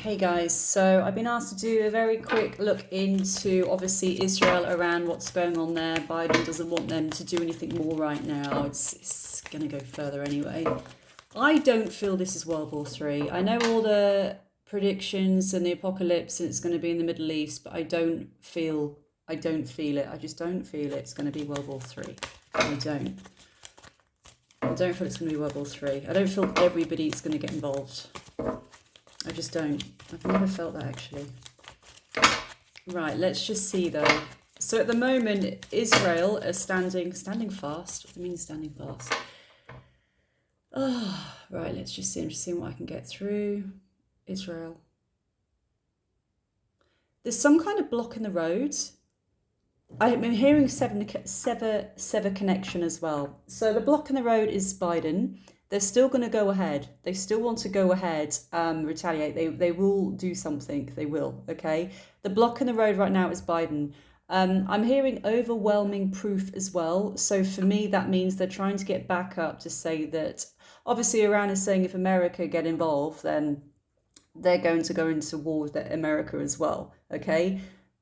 Hey guys, so I've been asked to do a very quick look into obviously Israel, Iran, what's going on there. Biden doesn't want them to do anything more right now. It's going to go further anyway. I don't feel this is World War III. I know all the predictions and the apocalypse and it's going to be in the Middle East, but I don't feel it. I just don't feel it's going to be World War III. I don't feel it's going to be World War III. I don't feel everybody's going to get involved. I just don't. I've never felt that actually. Right, let's just see though. So at the moment, Israel is standing fast. What do you mean standing fast? Oh, right, let's just see. I'm just seeing what I can get through. Israel. There's some kind of block in the road. I'm hearing sever connection as well. So the block in the road is Biden. They're still going to go ahead. They still want to go ahead, retaliate. They will do something. They will, okay? The block in the road right now is Biden. I'm hearing overwhelming proof as well. So for me, that means they're trying to get back up to say that, obviously Iran is saying if America get involved, then they're going to go into war with America as well, okay?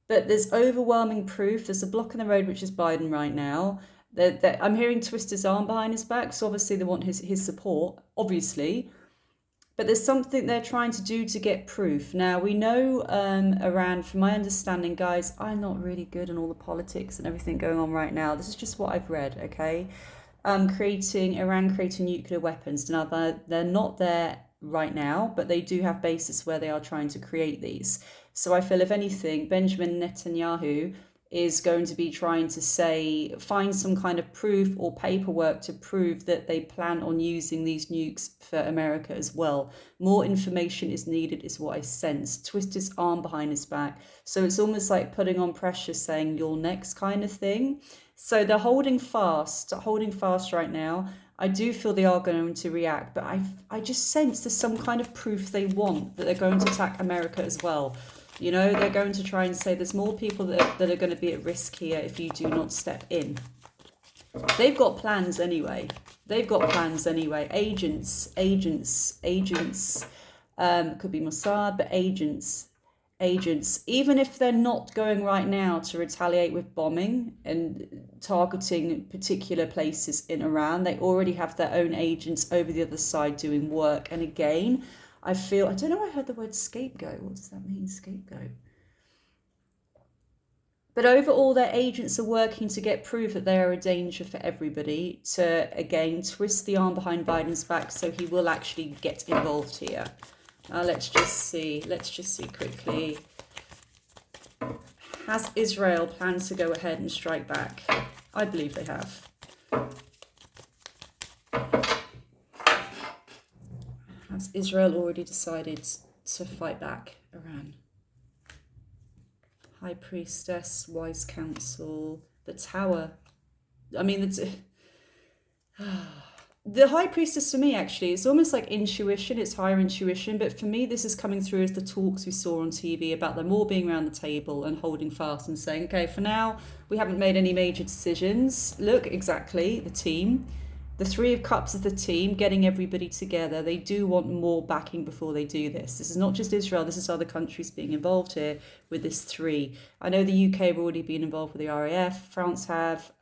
But there's overwhelming proof. There's a block in the road, which is Biden right now. I'm hearing twist his arm behind his back, so obviously they want his support, obviously. But there's something they're trying to do to get proof. Now, we know Iran, from my understanding, guys, I'm not really good on all the politics and everything going on right now. This is just what I've read, okay? Iran creating nuclear weapons. Now, they're not there right now, but they do have bases where they are trying to create these. So I feel, if anything, Benjamin Netanyahu is going to be trying to find some kind of proof or paperwork to prove that they plan on using these nukes for America as well. More information is needed, is what I sense. Twist his arm behind his back. So it's almost like putting on pressure, saying you're next kind of thing. So they're holding fast right now. I do feel they are going to react, but I just sense there's some kind of proof they want that they're going to attack America as well. You know, they're going to try and say there's more people that are going to be at risk here if you do not step in. They've got plans anyway. Agents. Could be Mossad, but agents. Even if they're not going right now to retaliate with bombing and targeting particular places in Iran, they already have their own agents over the other side doing work. And again, I don't know, I heard the word scapegoat. What does that mean, scapegoat? But overall, their agents are working to get proof that they are a danger for everybody, to, again, twist the arm behind Biden's back so he will actually get involved here. Let's just see quickly. Has Israel planned to go ahead and strike back? I believe they have. Has Israel already decided to fight back Iran? High Priestess, Wise Council, the Tower. I mean, the High Priestess for me, actually, it's almost like intuition. It's higher intuition. But for me, this is coming through as the talks we saw on TV about them all being around the table and holding fast and saying, okay, for now, we haven't made any major decisions. Look, exactly, the team. The Three of Cups is the team, getting everybody together. They do want more backing before they do this. This is not just Israel. This is other countries being involved here with this three. I know the UK have already been involved with the RAF. France have.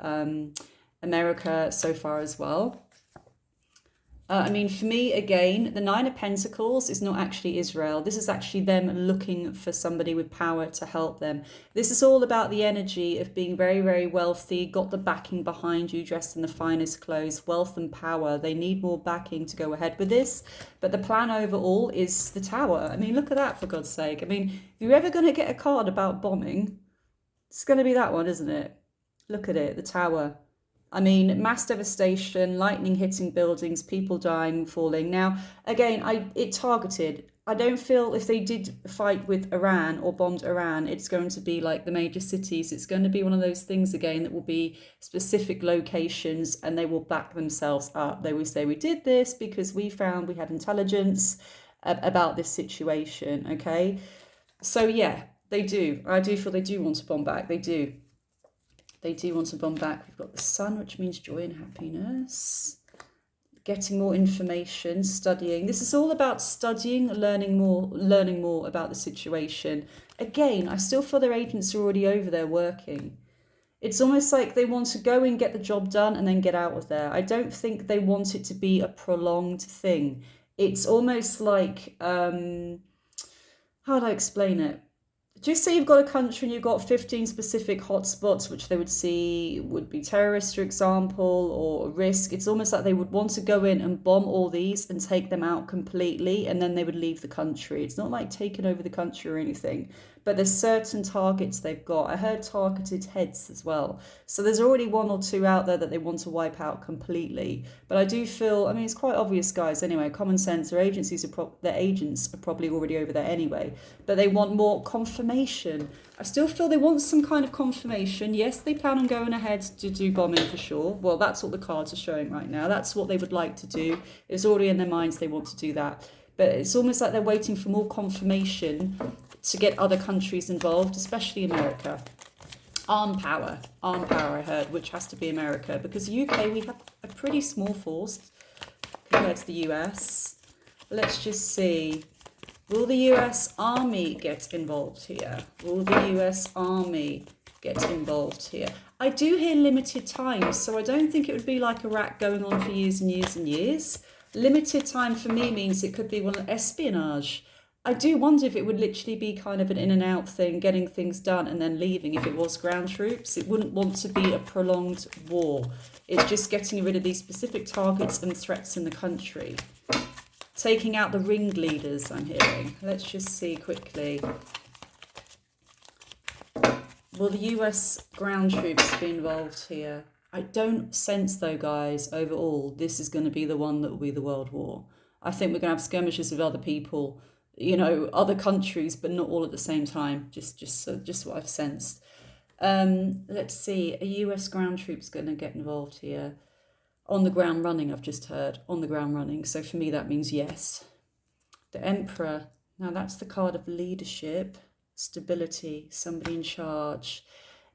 America so far as well. I mean, for me, again, the Nine of Pentacles is not actually Israel. This is actually them looking for somebody with power to help them. This is all about the energy of being very, very wealthy, got the backing behind you, dressed in the finest clothes, wealth and power. They need more backing to go ahead with this. But the plan overall is the Tower. I mean, look at that, for God's sake. I mean, if you're ever going to get a card about bombing, it's going to be that one, isn't it? Look at it, the Tower. I mean, mass devastation, lightning hitting buildings, people dying, falling. Now, again, it targeted. I don't feel if they did fight with Iran or bombed Iran, it's going to be like the major cities. It's going to be one of those things, again, that will be specific locations and they will back themselves up. They will say, we did this because we found we had intelligence about this situation, okay? So, yeah, they do. I do feel they do want to bomb back. They do. They do want to bomb back. We've got the Sun, which means joy and happiness. getting more information, studying. This is all about studying, learning more about the situation. Again, I still feel their agents are already over there working. It's almost like they want to go and get the job done and then get out of there. I don't think they want it to be a prolonged thing. It's almost like, how do I explain it? Just say you've got a country and you've got 15 specific hotspots, which they would see would be terrorists, for example, or a risk. It's almost like they would want to go in and bomb all these and take them out completely, and then they would leave the country. It's not like taking over the country or anything, but there's certain targets they've got. I heard targeted heads as well. So there's already one or two out there that they want to wipe out completely. But I do feel, I mean, it's quite obvious, guys, anyway, common sense, their agents are probably already over there anyway, but they want more confirmation. I still feel they want some kind of confirmation. Yes, they plan on going ahead to do bombing for sure. Well, that's what the cards are showing right now. That's what they would like to do. It's already in their minds they want to do that. But it's almost like they're waiting for more confirmation to get other countries involved, especially America. Armed power, I heard, which has to be America, because the UK, we have a pretty small force compared to the US. Let's just see. Will the US Army get involved here? Will the US Army get involved here? I do hear limited time, so I don't think it would be like Iraq going on for years and years and years. Limited time for me means it could be one of espionage. I do wonder if it would literally be kind of an in and out thing, getting things done and then leaving. If it was ground troops, it wouldn't want to be a prolonged war. It's just getting rid of these specific targets and threats in the country. Taking out the ringleaders, I'm hearing. Let's just see quickly. Will the US ground troops be involved here? I don't sense, though, guys, overall, this is going to be the one that will be the World War. I think we're going to have skirmishes with other people, you know, other countries, but not all at the same time. Just what I've sensed. Let's see. Are US ground troops going to get involved here? On the ground running, I've just heard. On the ground running. So for me, that means yes. The Emperor. Now, that's the card of leadership, stability, somebody in charge.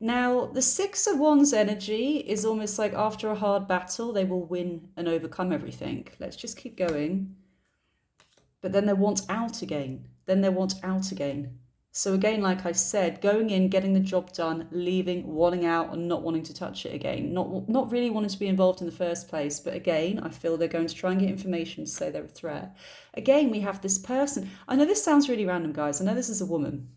Now, the Six of Wands energy is almost like after a hard battle, they will win and overcome everything. Let's just keep going. But then they want out again. So again, like I said, going in, getting the job done, leaving, wanting out and not wanting to touch it again. Not really wanting to be involved in the first place. But again, I feel they're going to try and get information to say they're a threat. Again, we have this person. I know this sounds really random, guys. I know this is a woman.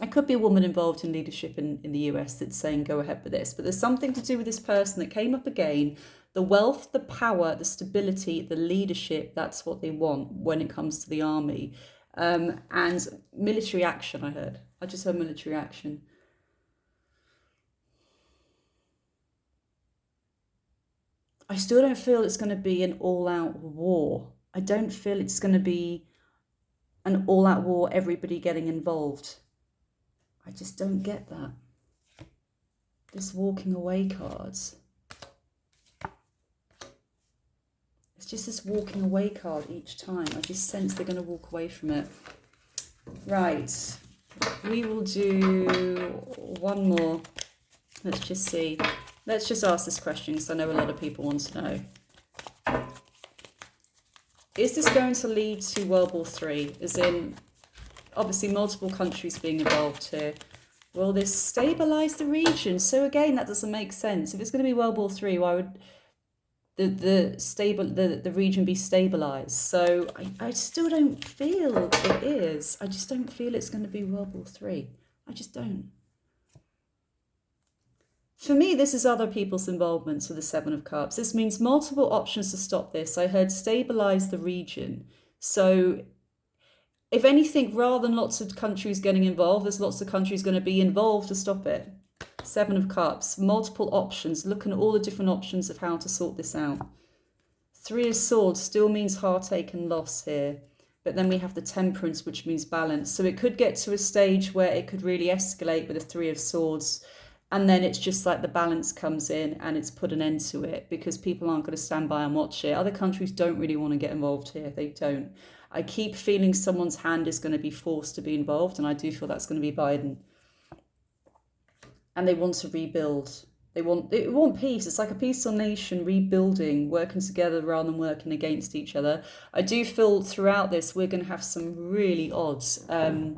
It could be a woman involved in leadership in the US that's saying go ahead with this. But there's something to do with this person that came up again. The wealth, the power, the stability, the leadership, that's what they want when it comes to the army. And military action, I heard. I just heard military action. I still don't feel it's going to be an all-out war. I don't feel it's going to be an all-out war, everybody getting involved. I just don't get that. This walking away cards. It's just this walking away card each time. I just sense they're going to walk away from it. Right. We will do one more. Let's just see. Let's just ask this question because I know a lot of people want to know. Is this going to lead to World War III? As in, obviously, multiple countries being involved here. Will this stabilise the region? So again, that doesn't make sense. If it's going to be World War III, why would the region be stabilised? So I still don't feel it is. I just don't feel it's going to be World War III. I just don't. For me, this is other people's involvements with the Seven of Cups. This means multiple options to stop this. I heard stabilise the region. So if anything, rather than lots of countries getting involved, there's lots of countries going to be involved to stop it. Seven of Cups, multiple options, looking at all the different options of how to sort this out. Three of Swords still means heartache and loss here. But then we have the Temperance, which means balance. So it could get to a stage where it could really escalate with the Three of Swords. And then it's just like the balance comes in and it's put an end to it because people aren't going to stand by and watch it. Other countries don't really want to get involved here. They don't. I keep feeling someone's hand is going to be forced to be involved. And I do feel that's going to be Biden. And they want to rebuild. They want peace. It's like a peaceful nation rebuilding, working together rather than working against each other. I do feel throughout this we're going to have some really odd, not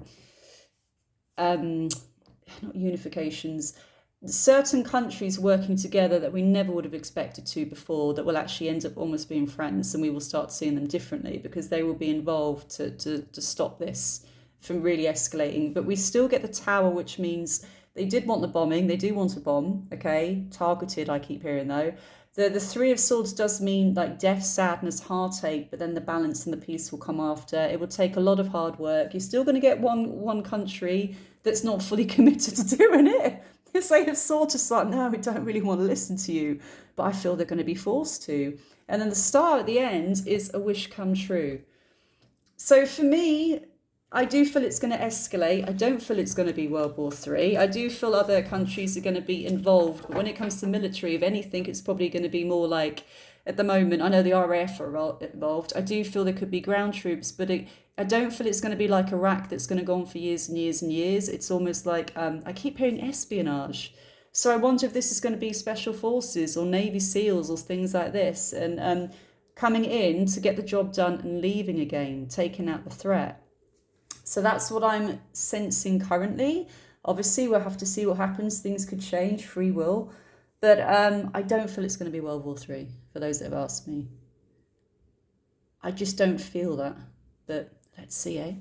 unifications, certain countries working together that we never would have expected to before, that will actually end up almost being friends, and we will start seeing them differently because they will be involved to stop this from really escalating. But we still get the Tower, which means they did want the bombing. They do want a bomb, okay? Targeted, I keep hearing though. The Three of Swords does mean like death, sadness, heartache, but then the balance and the peace will come after. It will take a lot of hard work. You're still going to get one country that's not fully committed to doing it. Because they have sort of like, no, we don't really want to listen to you, but I feel they're going to be forced to. And then the star at the end is a wish come true. So for me, I do feel it's going to escalate. I don't feel it's going to be World War III. I do feel other countries are going to be involved. But when it comes to military, if anything, it's probably going to be more like, at the moment, I know the RAF are involved. I do feel there could be ground troops, but I don't feel it's going to be like Iraq that's going to go on for years and years and years. It's almost like, I keep hearing espionage. So I wonder if this is going to be special forces or Navy SEALs or things like this. And coming in to get the job done and leaving again, taking out the threat. So that's what I'm sensing currently. Obviously, we'll have to see what happens. Things could change, free will. But I don't feel it's going to be World War III, for those that have asked me. I just don't feel that. But let's see, eh?